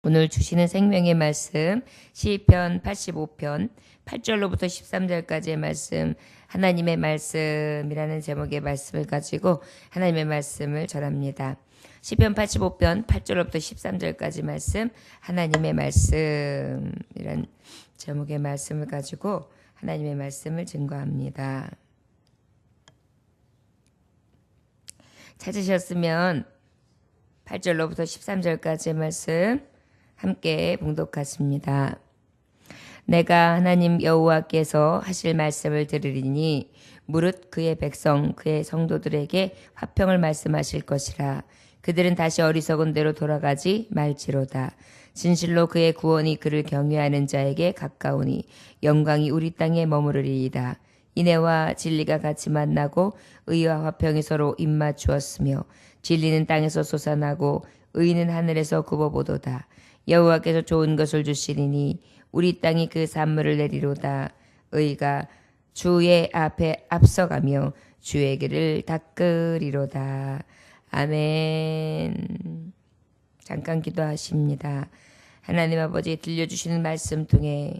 오늘 주시는 생명의 말씀 시편 85편 8절로부터 13절까지의 말씀, 하나님의 말씀이라는 제목의 말씀을 가지고 하나님의 말씀을 전합니다. 시편 85편 8절로부터 13절까지 말씀, 하나님의 말씀이라는 제목의 말씀을 가지고 하나님의 말씀을 증거합니다. 찾으셨으면 8절로부터 13절까지의 말씀 함께 봉독하십니다. 내가 하나님 여호와께서 하실 말씀을 들으리니 무릇 그의 백성 그의 성도들에게 화평을 말씀하실 것이라. 그들은 다시 어리석은 대로 돌아가지 말지로다. 진실로 그의 구원이 그를 경외하는 자에게 가까우니 영광이 우리 땅에 머무르리이다. 인애와 진리가 같이 만나고 의와 화평이 서로 입맞추었으며 진리는 땅에서 솟아나고 의는 하늘에서 굽어보도다. 여호와께서 좋은 것을 주시리니 우리 땅이 그 산물을 내리로다. 의가 주의 앞에 앞서가며 주의 길을 닦으리로다. 아멘. 잠깐 기도하십니다. 하나님 아버지, 들려주시는 말씀 통해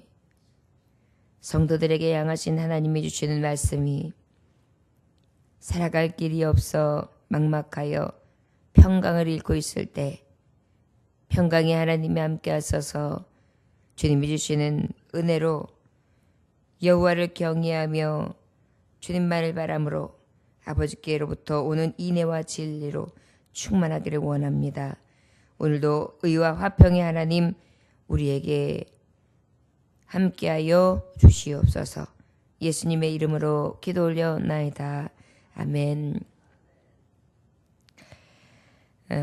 성도들에게 향하신 하나님이 주시는 말씀이 살아갈 길이 없어 막막하여 평강을 잃고 있을 때 평강이 하나님이 함께 하셔서 주님이 주시는 은혜로 여호와를 경외하며 주님만을 바람으로 아버지께로부터 오는 인애와 진리로 충만하기를 원합니다. 오늘도 의와 화평의 하나님 우리에게 함께하여 주시옵소서. 예수님의 이름으로 기도 올려나이다. 아멘.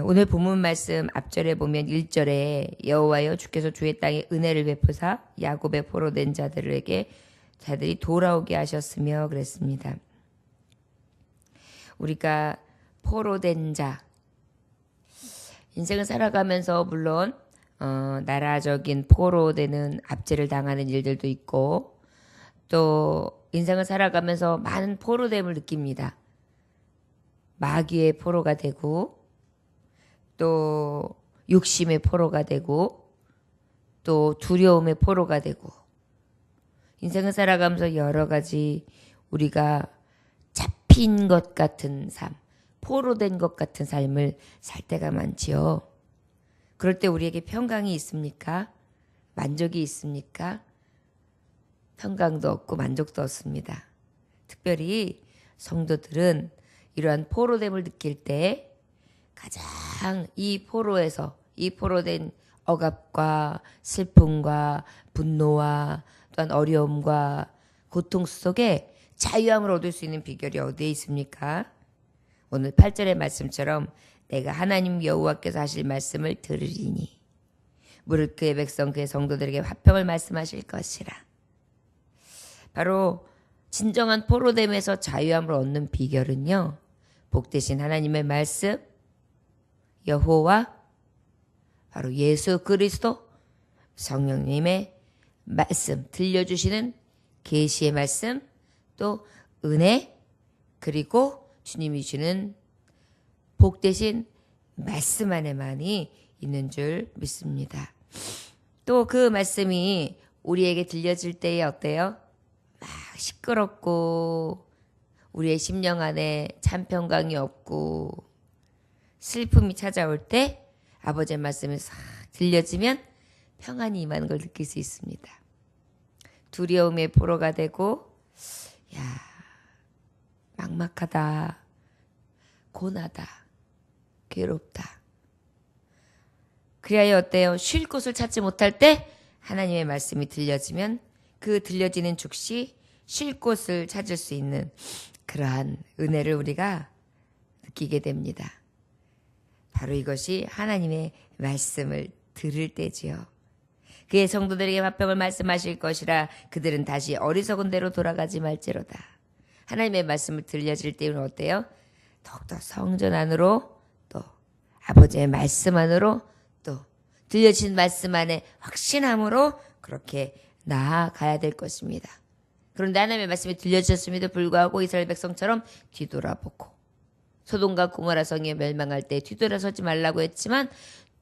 오늘 본문 말씀 앞절에 보면 1절에 여호와여 주께서 주의 땅에 은혜를 베푸사 야곱의 포로된 자들이 돌아오게 하셨으며 그랬습니다. 우리가 포로된 자, 인생을 살아가면서 물론 나라적인 포로되는 압제를 당하는 일들도 있고 또 인생을 살아가면서 많은 포로됨을 느낍니다. 마귀의 포로가 되고 또 욕심의 포로가 되고 또 두려움의 포로가 되고 인생을 살아가면서 여러 가지 우리가 잡힌 것 같은 삶, 포로된 것 같은 삶을 살 때가 많지요. 그럴 때 우리에게 평강이 있습니까? 만족이 있습니까? 평강도 없고 만족도 없습니다. 특별히 성도들은 이러한 포로됨을 느낄 때 가장 이 포로된 억압과 슬픔과 분노와 또한 어려움과 고통 속에 자유함을 얻을 수 있는 비결이 어디에 있습니까? 오늘 8절의 말씀처럼 내가 하나님 여호와께서 하실 말씀을 들으리니 무릇 그의 백성 그의 성도들에게 화평을 말씀하실 것이라. 바로 진정한 포로됨에서 자유함을 얻는 비결은요, 복되신 하나님의 말씀, 여호와, 바로 예수 그리스도, 성령님의 말씀, 들려주시는 계시의 말씀, 또 은혜, 그리고 주님이 주는 복되신 말씀 안에만이 있는 줄 믿습니다. 또 그 말씀이 우리에게 들려질 때에 어때요? 막 시끄럽고 우리의 심령 안에 참 평강이 없고 슬픔이 찾아올 때 아버지의 말씀이 싹 들려지면 평안이 임하는 걸 느낄 수 있습니다. 두려움의 포로가 되고 막막하다, 고나다, 괴롭다. 그리하여 어때요? 쉴 곳을 찾지 못할 때 하나님의 말씀이 들려지면 그 들려지는 즉시 쉴 곳을 찾을 수 있는 그러한 은혜를 우리가 느끼게 됩니다. 바로 이것이 하나님의 말씀을 들을 때지요. 그의 성도들에게 화평을 말씀하실 것이라. 그들은 다시 어리석은 대로 돌아가지 말지로다. 하나님의 말씀을 들려질 때는 어때요? 더욱더 성전 안으로 또 아버지의 말씀 안으로 또 들려진 말씀 안에 확신함으로 그렇게 나아가야 될 것입니다. 그런데 하나님의 말씀이 들려주셨음에도 불구하고 이스라엘 백성처럼 뒤돌아보고 소돔과 고모라 성이 멸망할 때 뒤돌아서지 말라고 했지만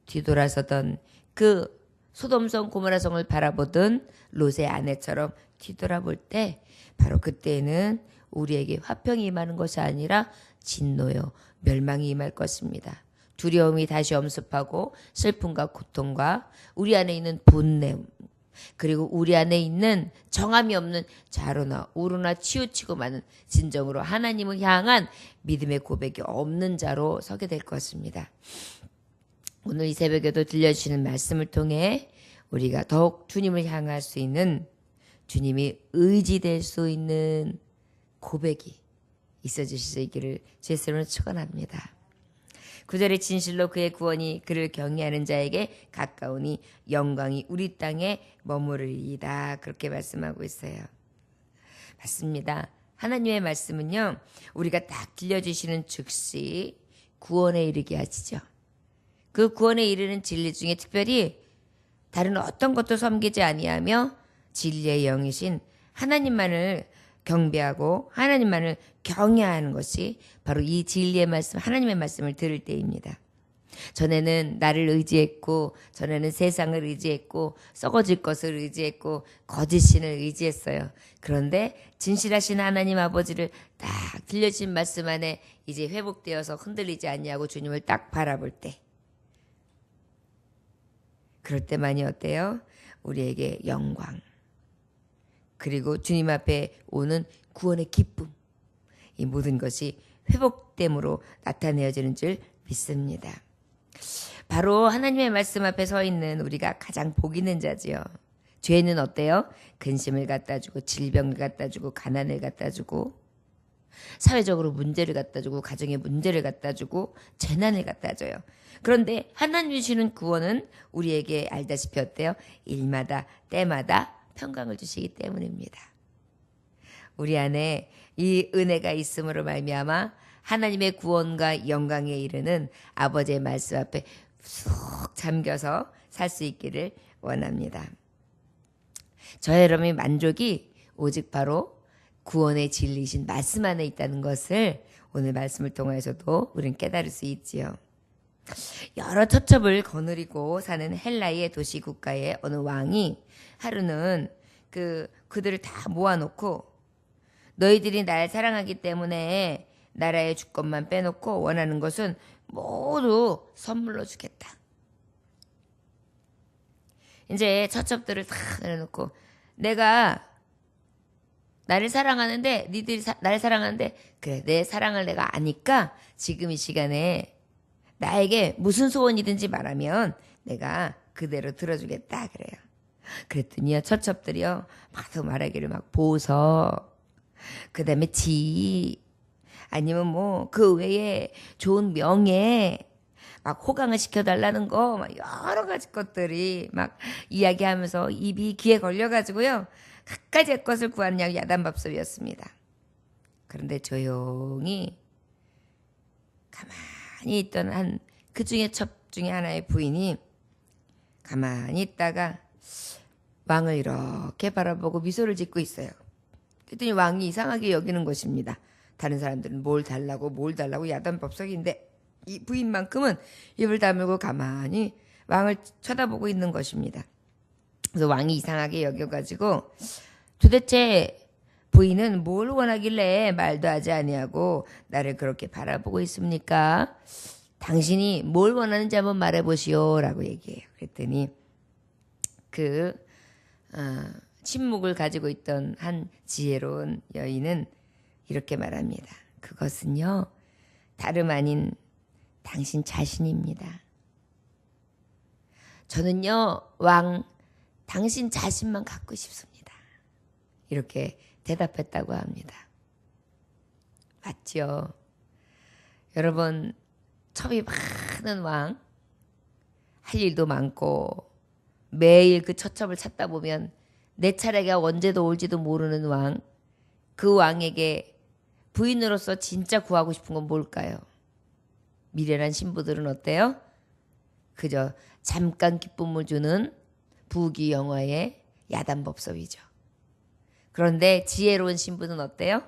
뒤돌아서던 그 소돔성 고모라성을 바라보던 롯의 아내처럼 뒤돌아볼 때 바로 그때는 우리에게 화평이 임하는 것이 아니라 진노요 멸망이 임할 것입니다. 두려움이 다시 엄습하고 슬픔과 고통과 우리 안에 있는 본냄 그리고 우리 안에 있는 정함이 없는 좌로나 우로나 치우치고 많은 진정으로 하나님을 향한 믿음의 고백이 없는 자로 서게 될 것입니다. 오늘 이 새벽에도 들려주시는 말씀을 통해 우리가 더욱 주님을 향할 수 있는 주님이 의지될 수 있는 고백이 있어주실 수 있기를 제 이름으로 축원합니다. 9절에 진실로 그의 구원이 그를 경외하는 자에게 가까우니 영광이 우리 땅에 머무르리이다. 그렇게 말씀하고 있어요. 맞습니다. 하나님의 말씀은요. 우리가 딱 들려주시는 즉시 구원에 이르게 하시죠. 그 구원에 이르는 진리 중에 특별히 다른 어떤 것도 섬기지 아니하며 진리의 영이신 하나님만을 경배하고 하나님만을 경외하는 것이 바로 이 진리의 말씀, 하나님의 말씀을 들을 때입니다. 전에는 나를 의지했고 전에는 세상을 의지했고 썩어질 것을 의지했고 거짓신을 의지했어요. 그런데 진실하신 하나님 아버지를 딱 들려진 말씀 안에 이제 회복되어서 흔들리지 아니하고 주님을 딱 바라볼 때 그럴 때만이 어때요? 우리에게 영광 그리고 주님 앞에 오는 구원의 기쁨 이 모든 것이 회복됨으로 나타내어지는 줄 믿습니다. 바로 하나님의 말씀 앞에 서 있는 우리가 가장 복 있는 자지요. 죄는 어때요? 근심을 갖다 주고 질병을 갖다 주고 가난을 갖다 주고 사회적으로 문제를 갖다 주고 가정의 문제를 갖다 주고 재난을 갖다 줘요. 그런데 하나님 주시는 구원은 우리에게 알다시피 어때요? 일마다 때마다 평강을 주시기 때문입니다. 우리 안에 이 은혜가 있음으로 말미암아 하나님의 구원과 영광에 이르는 아버지의 말씀 앞에 쏙 잠겨서 살 수 있기를 원합니다. 저의 여러분의 만족이 오직 바로 구원의 진리이신 말씀 안에 있다는 것을 오늘 말씀을 통해서도 우리는 깨달을 수 있지요. 여러 첩첩을 거느리고 사는 헬라의 도시 국가의 어느 왕이 하루는 그들을 다 모아놓고 너희들이 날 사랑하기 때문에 나라의 주권만 빼놓고 원하는 것은 모두 선물로 주겠다. 이제 첩첩들을 다 내려놓고 내가 나를 사랑하는데 니들이 나를 사랑하는데 그래 내 사랑을 내가 아니까 지금 이 시간에 나에게 무슨 소원이든지 말하면 내가 그대로 들어주겠다 그래요. 그랬더니요 첩첩들이요 막 말하기를 막 보석 그 다음에 지 아니면 뭐 그 외에 좋은 명예 막 호강을 시켜달라는 거 막 여러 가지 것들이 막 이야기하면서 입이 귀에 걸려가지고요 갖가지 것을 구하는 야단밥섭이었습니다. 그런데 조용히 가만히 있던 그 중에 첩 중에 하나의 부인이 가만히 있다가 왕을 이렇게 바라보고 미소를 짓고 있어요. 그랬더니 왕이 이상하게 여기는 것입니다. 다른 사람들은 뭘 달라고 야단법석인데 이 부인만큼은 입을 다물고 가만히 왕을 쳐다보고 있는 것입니다. 그래서 왕이 이상하게 여겨가지고 도대체 부인은 뭘 원하길래 말도 하지 아니하고 나를 그렇게 바라보고 있습니까? 당신이 뭘 원하는지 한번 말해보시오 라고 얘기해요. 그랬더니 침묵을 가지고 있던 한 지혜로운 여인은 이렇게 말합니다. 그것은요 다름 아닌 당신 자신입니다. 저는요 왕 당신 자신만 갖고 싶습니다. 이렇게 대답했다고 합니다. 맞죠? 여러분 첩이 많은 왕 할 일도 많고 매일 그 첩첩을 찾다 보면 내 차례가 언제도 올지도 모르는 왕, 그 왕에게 부인으로서 진짜 구하고 싶은 건 뭘까요? 미련한 신부들은 어때요? 그저 잠깐 기쁨을 주는 부귀영화의 야단법석이죠. 그런데 지혜로운 신부는 어때요?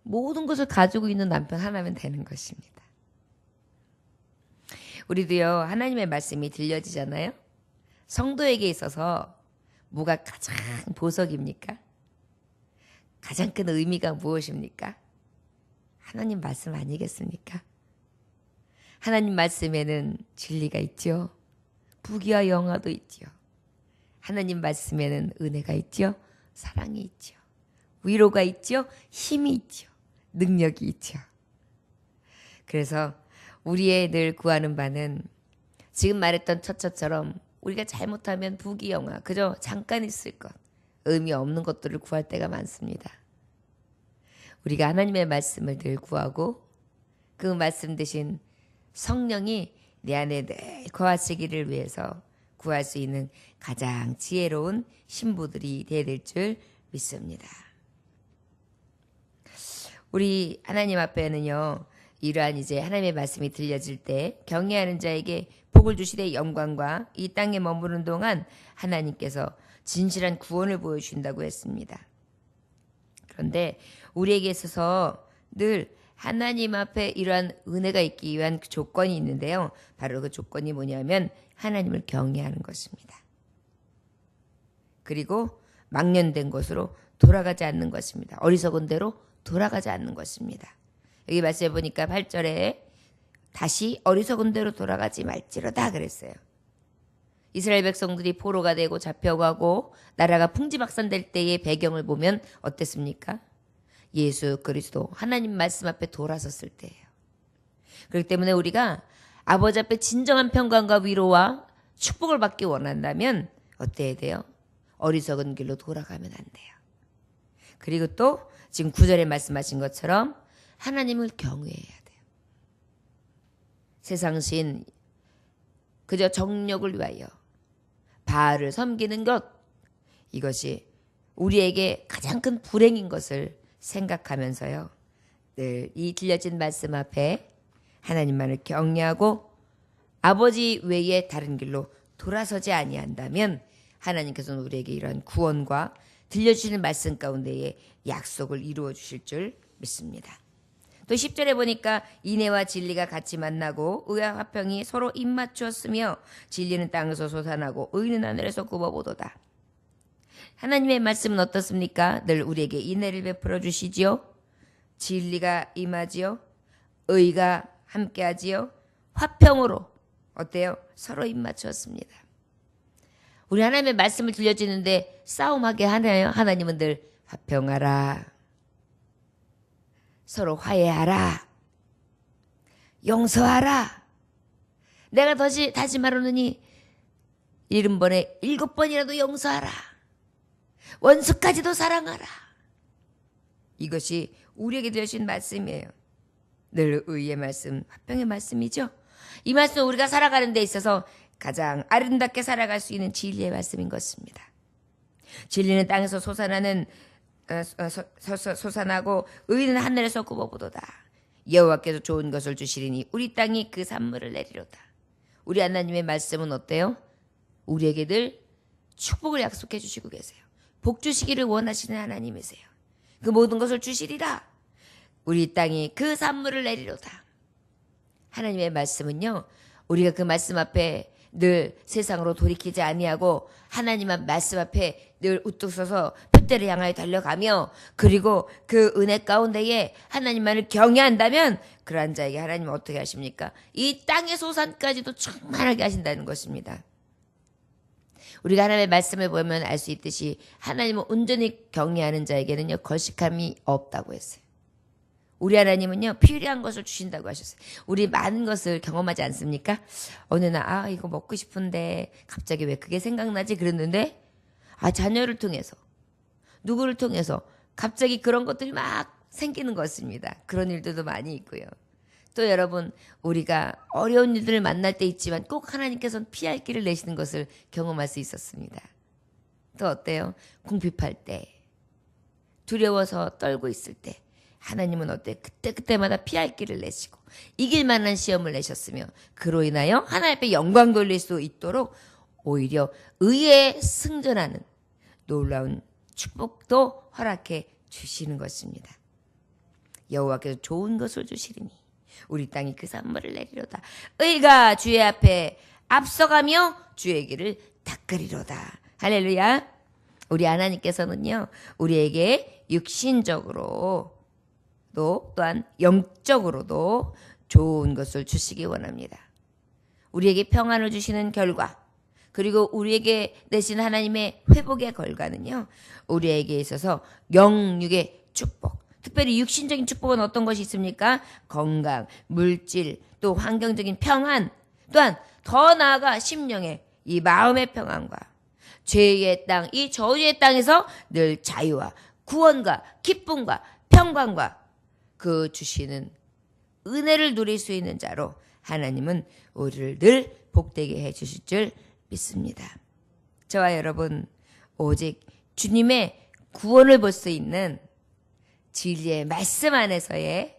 모든 것을 가지고 있는 남편 하나면 되는 것입니다. 우리도요 하나님의 말씀이 들려지잖아요. 성도에게 있어서 뭐가 가장 보석입니까? 가장 큰 의미가 무엇입니까? 하나님 말씀 아니겠습니까? 하나님 말씀에는 진리가 있죠. 부귀와 영화도 있죠. 하나님 말씀에는 은혜가 있죠. 사랑이 있죠. 위로가 있죠. 힘이 있죠. 능력이 있죠. 그래서 우리의 늘 구하는 바는 지금 말했던 첫째처럼 우리가 잘못하면 부귀영화, 그저 잠깐 있을 것, 의미 없는 것들을 구할 때가 많습니다. 우리가 하나님의 말씀을 늘 구하고 그 말씀 대신 성령이 내 안에 늘 거하시기를 위해서 구할 수 있는 가장 지혜로운 신부들이 되어야 될 줄 믿습니다. 우리 하나님 앞에는요, 이러한 이제 하나님의 말씀이 들려질 때 경외하는 자에게 복을 주시되 영광과 이 땅에 머무르는 동안 하나님께서 진실한 구원을 보여주신다고 했습니다. 그런데 우리에게 있어서 늘 하나님 앞에 이러한 은혜가 있기 위한 그 조건이 있는데요. 바로 그 조건이 뭐냐면 하나님을 경외하는 것입니다. 그리고 망령된 것으로 돌아가지 않는 것입니다. 어리석은 대로 돌아가지 않는 것입니다. 여기 말씀해 보니까 8절에 다시 어리석은 대로 돌아가지 말지로다 그랬어요. 이스라엘 백성들이 포로가 되고 잡혀가고 나라가 풍지박산될 때의 배경을 보면 어땠습니까? 예수 그리스도 하나님 말씀 앞에 돌아섰을 때예요. 그렇기 때문에 우리가 아버지 앞에 진정한 평강과 위로와 축복을 받기 원한다면 어때야 돼요? 어리석은 길로 돌아가면 안 돼요. 그리고 또 지금 9절에 말씀하신 것처럼 하나님을 경외해야 돼요. 세상신 그저 정력을 위하여 바알을 섬기는 것, 이것이 우리에게 가장 큰 불행인 것을 생각하면서요, 늘 이 들려진 말씀 앞에 하나님만을 경외하고 아버지 외에 다른 길로 돌아서지 아니한다면 하나님께서는 우리에게 이러한 구원과 들려주시는 말씀 가운데에 약속을 이루어 주실 줄 믿습니다. 또 10절에 보니까 인애와 진리가 같이 만나고 의와 화평이 서로 입맞추었으며 진리는 땅에서 솟아나고 의는 하늘에서 굽어보도다. 하나님의 말씀은 어떻습니까? 늘 우리에게 인애를 베풀어 주시지요. 진리가 임하지요. 의가 함께하지요. 화평으로 어때요? 서로 입맞추었습니다. 우리 하나님의 말씀을 들려주는데 싸움하게 하나요? 하나님은 늘 화평하라. 서로 화해하라. 용서하라. 내가 다시 말하노니 70번에 7번이라도 용서하라. 원수까지도 사랑하라. 이것이 우리에게 들려주신 말씀이에요. 늘 의의 말씀, 화평의 말씀이죠. 이 말씀은 우리가 살아가는 데 있어서 가장 아름답게 살아갈 수 있는 진리의 말씀인 것입니다. 진리는 땅에서 솟아나고 의는 하늘에서 굽어보도다. 여호와께서 좋은 것을 주시리니 우리 땅이 그 산물을 내리로다. 우리 하나님의 말씀은 어때요? 우리에게 늘 축복을 약속해 주시고 계세요. 복 주시기를 원하시는 하나님이세요. 그 모든 것을 주시리라. 우리 땅이 그 산물을 내리로다. 하나님의 말씀은요, 우리가 그 말씀 앞에 늘 세상으로 돌이키지 아니하고 하나님의 말씀 앞에 늘 우뚝 서서 표대를 향하여 달려가며 그리고 그 은혜 가운데에 하나님만을 경외한다면 그러한 자에게 하나님은 어떻게 하십니까? 이 땅의 소산까지도 충만하게 하신다는 것입니다. 우리가 하나님의 말씀을 보면 알 수 있듯이 하나님은 온전히 경외하는 자에게는요, 거식함이 없다고 했어요. 우리 하나님은요, 필요한 것을 주신다고 하셨어요. 우리 많은 것을 경험하지 않습니까? 어느 날 이거 먹고 싶은데 갑자기 왜 그게 생각나지? 그랬는데 자녀를 통해서 누구를 통해서 갑자기 그런 것들이 막 생기는 것입니다. 그런 일들도 많이 있고요. 또 여러분, 우리가 어려운 일들을 만날 때 있지만 꼭 하나님께서는 피할 길을 내시는 것을 경험할 수 있었습니다. 또 어때요? 궁핍할 때, 두려워서 떨고 있을 때 하나님은 어때? 그때마다 피할 길을 내시고 이길 만한 시험을 내셨으며 그로 인하여 하나님 앞에 영광 돌릴 수 있도록 오히려 의에 승전하는 놀라운 축복도 허락해 주시는 것입니다. 여호와께서 좋은 것을 주시리니 우리 땅이 그 산물을 내리로다. 의가 주의 앞에 앞서가며 주의 길을 닦게 닦으리로다. 할렐루야. 우리 하나님께서는요, 우리에게 육신적으로 또한 영적으로도 좋은 것을 주시기 원합니다. 우리에게 평안을 주시는 결과, 그리고 우리에게 내신 하나님의 회복의 결과는요, 우리에게 있어서 영육의 축복, 특별히 육신적인 축복은 어떤 것이 있습니까? 건강, 물질, 또 환경적인 평안, 또한 더 나아가 심령의 이 마음의 평안과 죄의 땅, 이 저주의 땅에서 늘 자유와 구원과 기쁨과 평강과 그 주시는 은혜를 누릴 수 있는 자로 하나님은 우리를 늘 복되게 해 주실 줄 믿습니다. 저와 여러분, 오직 주님의 구원을 볼 수 있는 진리의 말씀 안에서의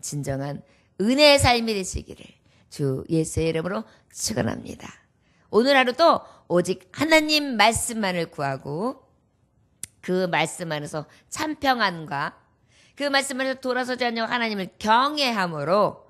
진정한 은혜의 삶이 되시기를 주 예수의 이름으로 축원합니다. 오늘 하루도 오직 하나님 말씀만을 구하고 그 말씀 안에서 참 평안과 그 말씀 안에서 돌아서지 않냐고 하나님을 경외함으로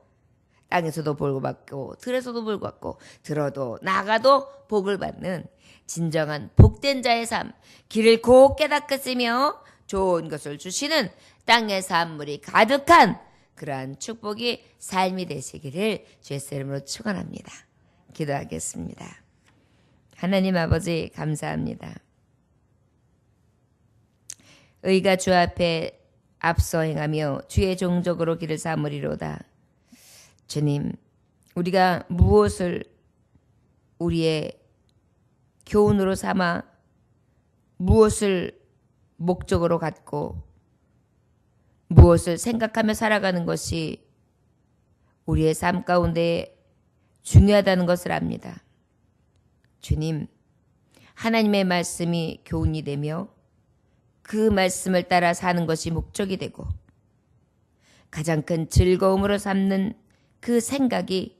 땅에서도 복을 받고 들에서도 복을 받고 들어도 나가도 복을 받는 진정한 복된 자의 삶, 길을 곱게 닦으시며 좋은 것을 주시는 땅의 산물이 가득한 그러한 축복이 삶이 되시기를 주의 이름으로 축원합니다. 기도하겠습니다. 하나님 아버지 감사합니다. 의가 주 앞에 앞서 행하며 주의 종족으로 길을 삼으리로다. 주님, 우리가 무엇을 우리의 교훈으로 삼아 무엇을 목적으로 갖고 무엇을 생각하며 살아가는 것이 우리의 삶 가운데 중요하다는 것을 압니다. 주님, 하나님의 말씀이 교훈이 되며 그 말씀을 따라 사는 것이 목적이 되고 가장 큰 즐거움으로 삼는 그 생각이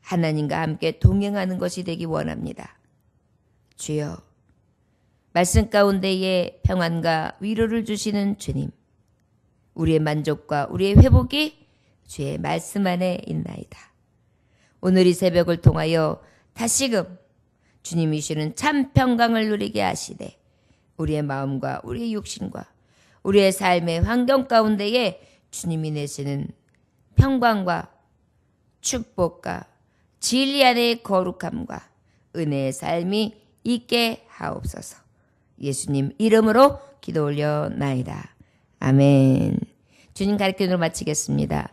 하나님과 함께 동행하는 것이 되기 원합니다. 주여, 말씀 가운데에 평안과 위로를 주시는 주님, 우리의 만족과 우리의 회복이 주의 말씀 안에 있나이다. 오늘 이 새벽을 통하여 다시금 주님이 주시는 참 평강을 누리게 하시되 우리의 마음과 우리의 육신과 우리의 삶의 환경 가운데에 주님이 내시는 평강과 축복과 진리 안의 거룩함과 은혜의 삶이 있게 하옵소서. 예수님 이름으로 기도 올려나이다. 아멘. 주님 가르침으로 마치겠습니다.